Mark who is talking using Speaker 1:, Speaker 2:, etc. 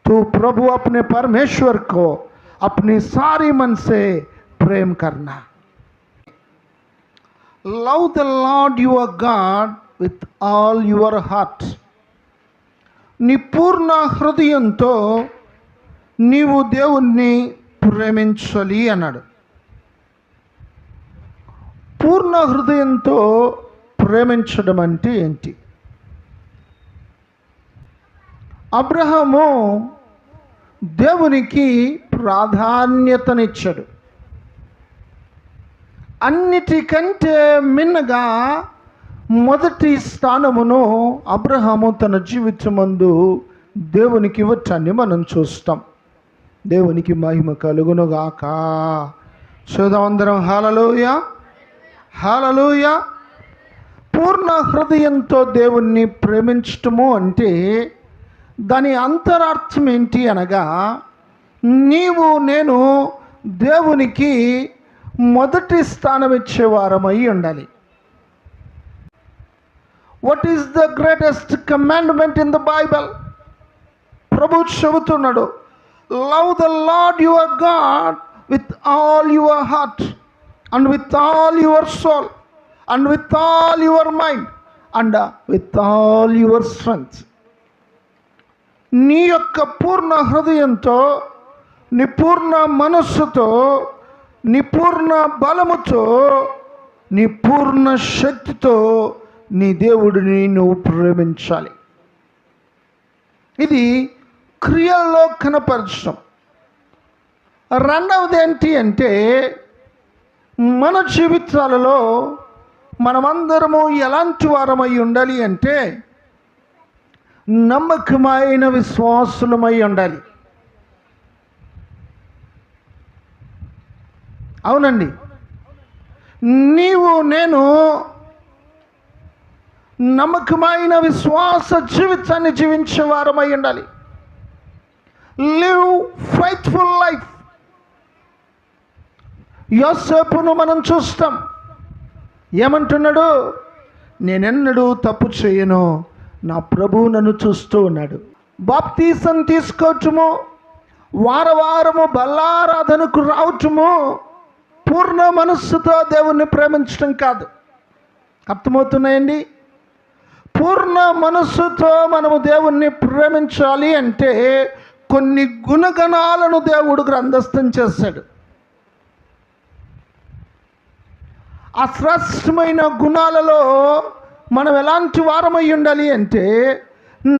Speaker 1: तू प्रभु अपने परमेश्वर को अपनी सारी मन से प्रेम करना। Love the Lord your God with all your heart. నీ పూర్ణ హృదయంతో నీవు దేవుణ్ణి ప్రేమించాలి అన్నాడు. పూర్ణ హృదయంతో ప్రేమించడం అంటే ఏంటి? అబ్రహాము దేవునికి ప్రాధాన్యతనిచ్చాడు. అన్నిటికంటే మిన్నగా మొదటి స్థానమును అబ్రహాము తన జీవితమందు దేవునికి ఇవ్వటాన్ని మనం చూస్తాం. దేవునికి మహిమ కలుగునుగాక. చూద్దామందరం హల్లెలూయా, హల్లెలూయా. పూర్ణ హృదయంతో దేవుణ్ణి ప్రేమించటము అంటే దాని అంతరార్థం ఏంటి అనగా, నీవు నేను దేవునికి మొదటి స్థానం ఇచ్చేవారమై ఉండాలి. What is the greatest commandment in the Bible? ప్రభు చెబుతున్నాడు, love the Lord your God with all your heart and with all your soul and with all your mind and with all your strength. నీ యొక్క పూర్ణ హృదయంతో, నీ పూర్ణ మనస్సుతో, నీ పూర్ణ బలముతో, నీ పూర్ణ శక్తితో నీ దేవుడిని నువ్వు ప్రేమించాలి. ఇది క్రియల్లో కనపరచడం. రెండవది ఏంటి అంటే, మన జీవితాలలో మనమందరము ఎలాంటి వారమై ఉండాలి అంటే, నమ్మకమైన విశ్వాసులమై ఉండాలి. అవునండి, నీవు నేను నమ్మకమైన విశ్వాస జీవితాన్ని జీవించే వారమై ఉండాలి. Live faithful life. యోసేపును మనం చూస్తాం. ఏమంటున్నాడు? నేనెన్నడూ తప్పు చేయను, నా ప్రభువు నన్ను చూస్తూ ఉన్నాడు. బాప్తీసం తీసుకోవటము, వారవారము బల్లారాధనకు రావటము పూర్ణ మనస్సుతో దేవుణ్ణి ప్రేమించడం కాదు. అర్థమవుతున్నాయండి? పూర్ణ మనస్సుతో మనము దేవుణ్ణి ప్రేమించాలి అంటే కొన్ని గుణగణాలను దేవుడు గ్రంథస్థం చేశాడు. ఆ శ్రేష్టమైన గుణాలలో మనం ఎలాంటి వారమై ఉండాలి అంటే,